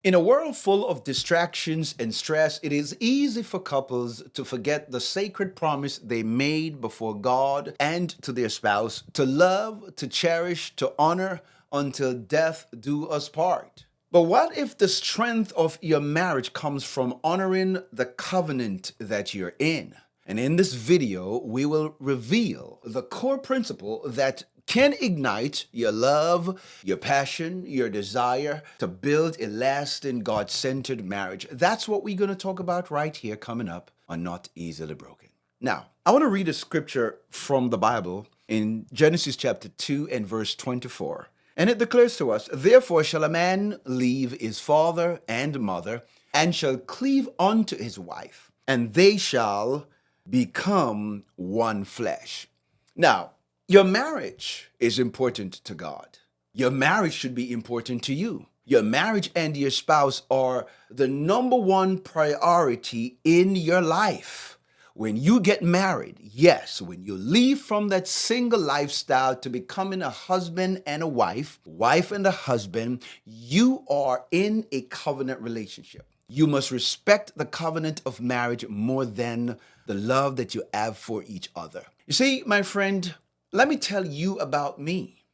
In a world full of distractions and stress, it is easy for couples to forget the sacred promise they made before God and to their spouse to love, to cherish, to honor until death do us part. But what if the strength of your marriage comes from honoring the covenant that you're in? And in this video, we will reveal the core principle that can ignite your love, your passion, your desire to build a lasting God centered marriage. That's what we're going to talk about right here coming up on Not Easily Broken. Now, I want to read a scripture from the Bible in Genesis chapter 2 and verse 24. And it declares to us, "Therefore shall a man leave his father and mother, and shall cleave unto his wife, and they shall become one flesh." Now, your marriage is important to God. Your marriage should be important to you. Your marriage and your spouse are the number one priority in your life. When you get married, yes, when you leave from that single lifestyle to becoming a husband and a wife and a husband, you are in a covenant relationship. You must respect the covenant of marriage more than the love that you have for each other. You see, my friend, let me tell you about me.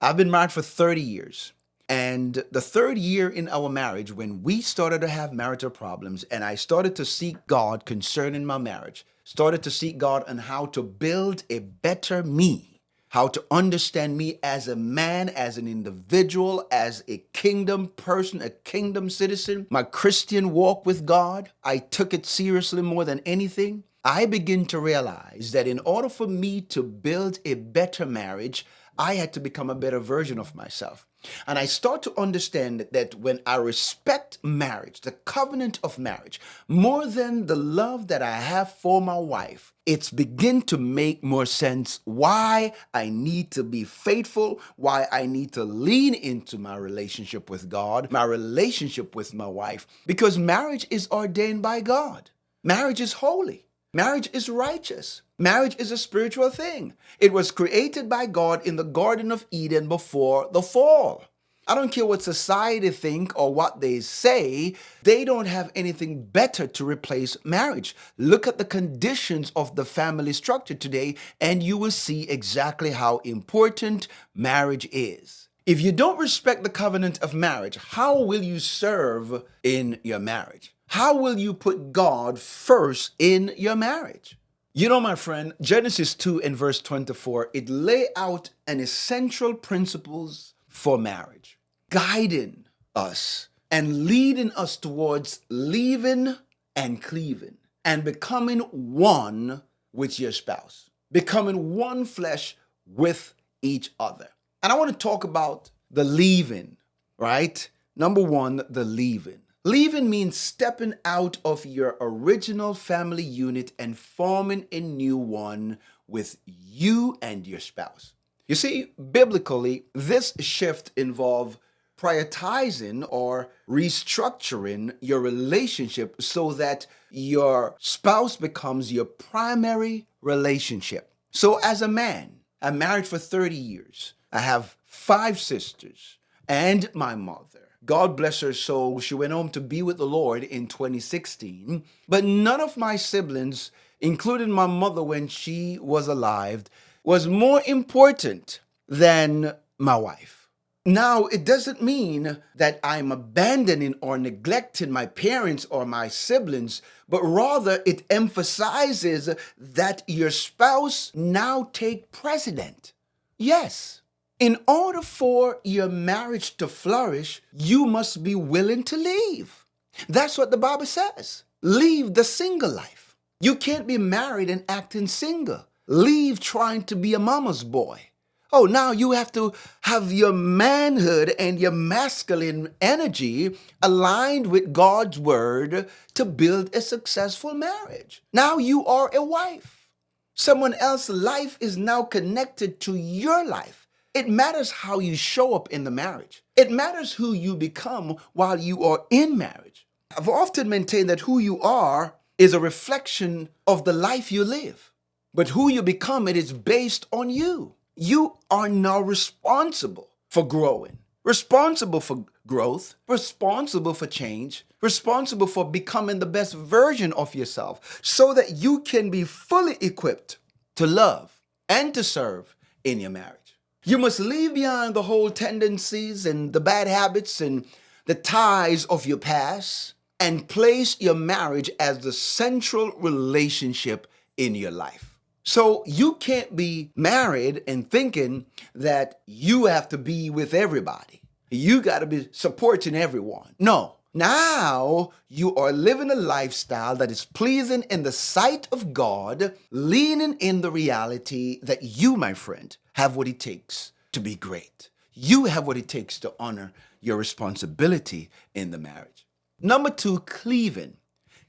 I've been married for 30 years. And the third year in our marriage, when we started to have marital problems, and I started to seek God concerning my marriage, started to seek God on how to build a better me, how to understand me as a man, as an individual, as a kingdom person, a kingdom citizen, my Christian walk with God, I took it seriously more than anything. I begin to realize that in order for me to build a better marriage, I had to become a better version of myself. And I start to understand that when I respect marriage, the covenant of marriage, more than the love that I have for my wife, it's begin to make more sense why I need to be faithful, why I need to lean into my relationship with God, my relationship with my wife, because marriage is ordained by God. Marriage is holy. Marriage is righteous. Marriage is a spiritual thing. It was created by God in the Garden of Eden before the fall. I don't care what society think or what they say, they don't have anything better to replace marriage. Look at the conditions of the family structure today, and you will see exactly how important marriage is. If you don't respect the covenant of marriage, how will you serve in your marriage? How will you put God first in your marriage? You know, my friend, Genesis 2 and verse 24, it lay out an essential principles for marriage, guiding us and leading us towards leaving and cleaving and becoming one with your spouse, becoming one flesh with each other. And I want to talk about the leaving, right? Number one, the leaving. Leaving means stepping out of your original family unit and forming a new one with you and your spouse. You see, biblically, this shift involves prioritizing or restructuring your relationship so that your spouse becomes your primary relationship. So as a man, I'm married for 30 years. I have 5 sisters and my mother. God bless her soul. She went home to be with the Lord in 2016. But none of my siblings, including my mother when she was alive, was more important than my wife. Now, it doesn't mean that I'm abandoning or neglecting my parents or my siblings, but rather it emphasizes that your spouse now take precedent. Yes. In order for your marriage to flourish, you must be willing to leave. That's what the Bible says. Leave the single life. You can't be married and acting single. Leave trying to be a mama's boy. Oh, now you have to have your manhood and your masculine energy aligned with God's word to build a successful marriage. Now you are a wife. Someone else's life is now connected to your life. It matters how you show up in the marriage. It matters who you become while you are in marriage. I've often maintained that who you are is a reflection of the life you live. But who you become, it is based on you. You are now responsible for growing, responsible for growth, responsible for change, responsible for becoming the best version of yourself so that you can be fully equipped to love and to serve in your marriage. You must leave behind the whole tendencies and the bad habits and the ties of your past and place your marriage as the central relationship in your life. So you can't be married and thinking that you have to be with everybody. You got to be supporting everyone. No. Now you are living a lifestyle that is pleasing in the sight of God, leaning in the reality that you, my friend, have what it takes to be great. You have what it takes to honor your responsibility in the marriage. Number 2, cleaving.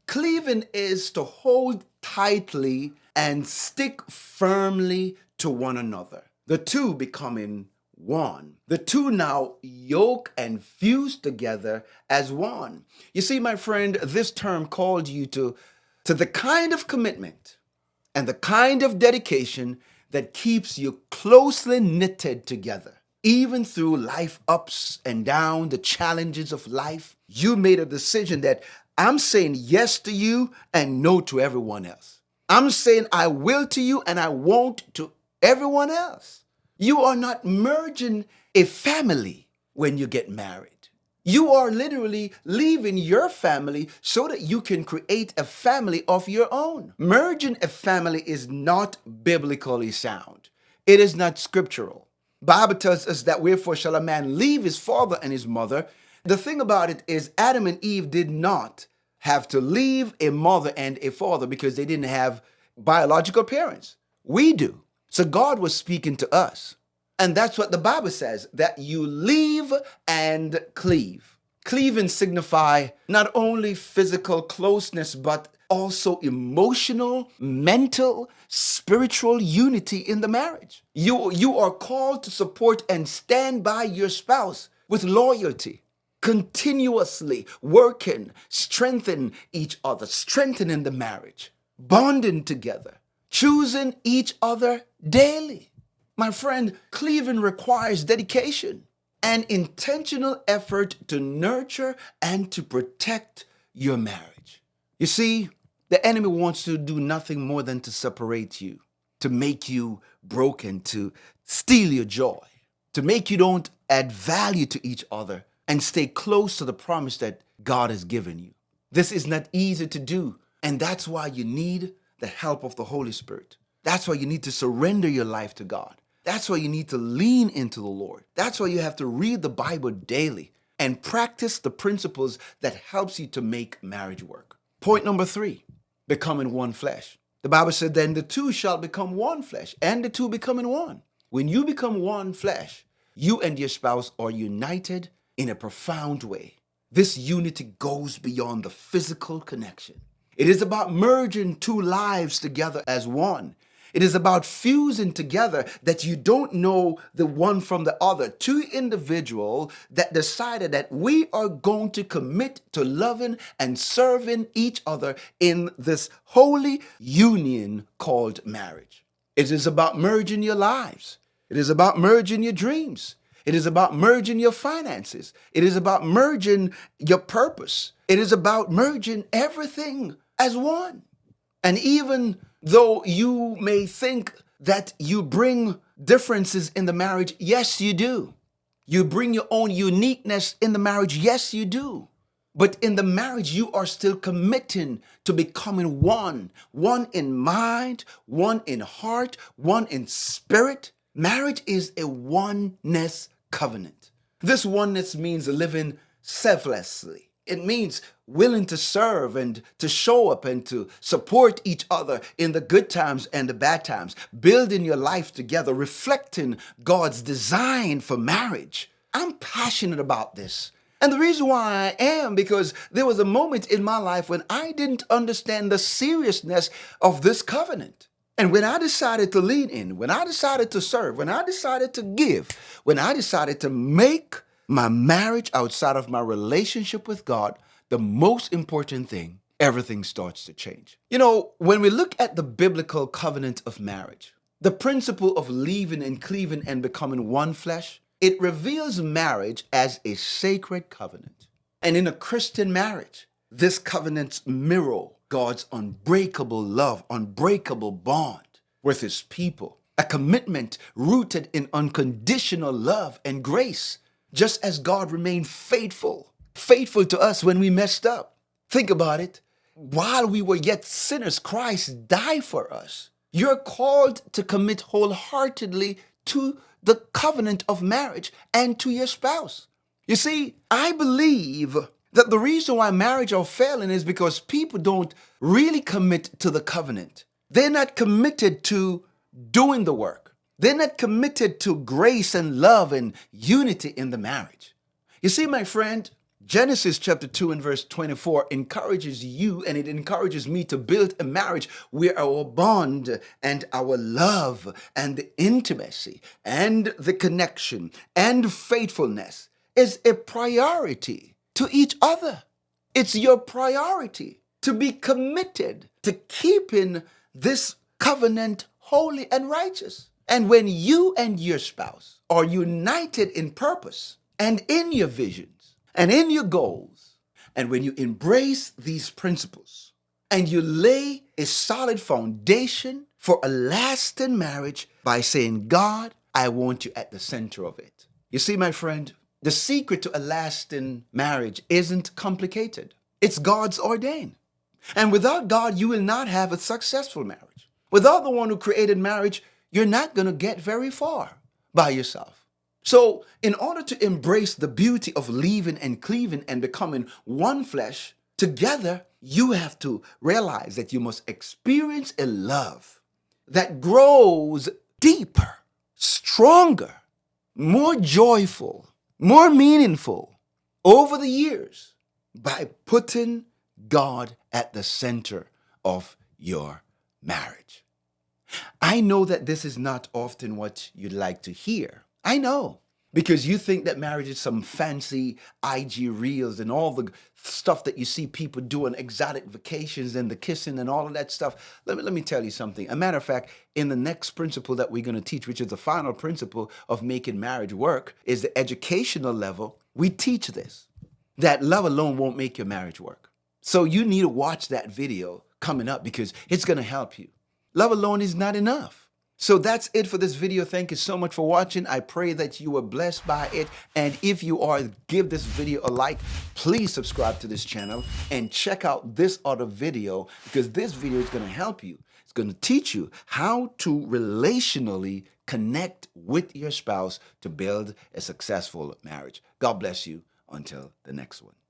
Cleaving is to hold tightly and stick firmly to one another. The two becoming one. The two now yoke and fuse together as one. You see, my friend, this term called you to the kind of commitment and the kind of dedication that keeps you closely knitted together. Even through life ups and downs, the challenges of life, you made a decision that I'm saying yes to you and no to everyone else. I'm saying I will to you and I won't to everyone else. You are not merging a family when you get married. You are literally leaving your family so that you can create a family of your own. Merging a family is not biblically sound. It is not scriptural. Bible tells us that wherefore shall a man leave his father and his mother. The thing about it is Adam and Eve did not have to leave a mother and a father because they didn't have biological parents. We do. So God was speaking to us. And that's what the Bible says, that you leave and cleave. Cleaving signify not only physical closeness, but also emotional, mental, spiritual unity in the marriage. You are called to support and stand by your spouse with loyalty, continuously working, strengthening each other, strengthening the marriage, bonding together, choosing each other daily. My friend, cleaving requires dedication and intentional effort to nurture and to protect your marriage. You see, the enemy wants to do nothing more than to separate you, to make you broken, to steal your joy, to make you don't add value to each other and stay close to the promise that God has given you. This is not easy to do, and that's why you need the help of the Holy Spirit. That's why you need to surrender your life to God. That's why you need to lean into the Lord. That's why you have to read the Bible daily and practice the principles that helps you to make marriage work. Point number 3, becoming one flesh. The Bible said, then the two shall become one flesh, and the two becoming one. When you become one flesh, you and your spouse are united in a profound way. This unity goes beyond the physical connection. It is about merging two lives together as one. It is about fusing together that you don't know the one from the other. Two individuals that decided that we are going to commit to loving and serving each other in this holy union called marriage. It is about merging your lives. It is about merging your dreams. It is about merging your finances. It is about merging your purpose. It is about merging everything as one. And even though you may think that you bring differences in the marriage, yes, you do. You bring your own uniqueness in the marriage, yes, you do. But in the marriage, you are still committing to becoming one. One in mind, one in heart, one in spirit. Marriage is a oneness covenant. This oneness means living selflessly. It means willing to serve and to show up and to support each other in the good times and the bad times, building your life together, reflecting God's design for marriage. I'm passionate about this. And the reason why I am, because there was a moment in my life when I didn't understand the seriousness of this covenant. And when I decided to lean in, when I decided to serve, when I decided to give, when I decided to make my marriage outside of my relationship with God the most important thing, everything starts to change. You know, when we look at the biblical covenant of marriage, the principle of leaving and cleaving and becoming one flesh, It reveals marriage as a sacred covenant. And in a Christian marriage, this covenants mirror God's unbreakable love, unbreakable bond with his people, a commitment rooted in unconditional love and grace, just as God remained faithful to us when we messed up. Think about it. While we were yet sinners, Christ died for us. You're called to commit wholeheartedly to the covenant of marriage and to your spouse. You see, I believe that the reason why marriage are failing is because people don't really commit to the covenant. They're not committed to doing the work. They're not committed to grace and love and unity in the marriage. You see, my friend, Genesis chapter 2 and verse 24 encourages you and it encourages me to build a marriage where our bond and our love and the intimacy and the connection and faithfulness is a priority to each other. It's your priority to be committed to keeping this covenant holy and righteous. And when you and your spouse are united in purpose and in your visions and in your goals, and when you embrace these principles and you lay a solid foundation for a lasting marriage by saying, God, I want you at the center of it. You see, my friend, the secret to a lasting marriage isn't complicated. It's God's ordained. And without God, you will not have a successful marriage. Without the one who created marriage, you're not going to get very far by yourself. So, in order to embrace the beauty of leaving and cleaving and becoming one flesh together, you have to realize that you must experience a love that grows deeper, stronger, more joyful, more meaningful over the years by putting God at the center of your marriage. I know that this is not often what you'd like to hear. I know, because you think that marriage is some fancy IG reels and all the stuff that you see people do on exotic vacations and the kissing and all of that stuff. Let me tell you something. A matter of fact, in the next principle that we're going to teach, which is the final principle of making marriage work, is the educational level. We teach this, that love alone won't make your marriage work. So you need to watch that video coming up because it's going to help you. Love alone is not enough. So that's it for this video. Thank you so much for watching. I pray that you were blessed by it. And if you are, give this video a like. Please subscribe to this channel and check out this other video because this video is going to help you. It's going to teach you how to relationally connect with your spouse to build a successful marriage. God bless you. Until the next one.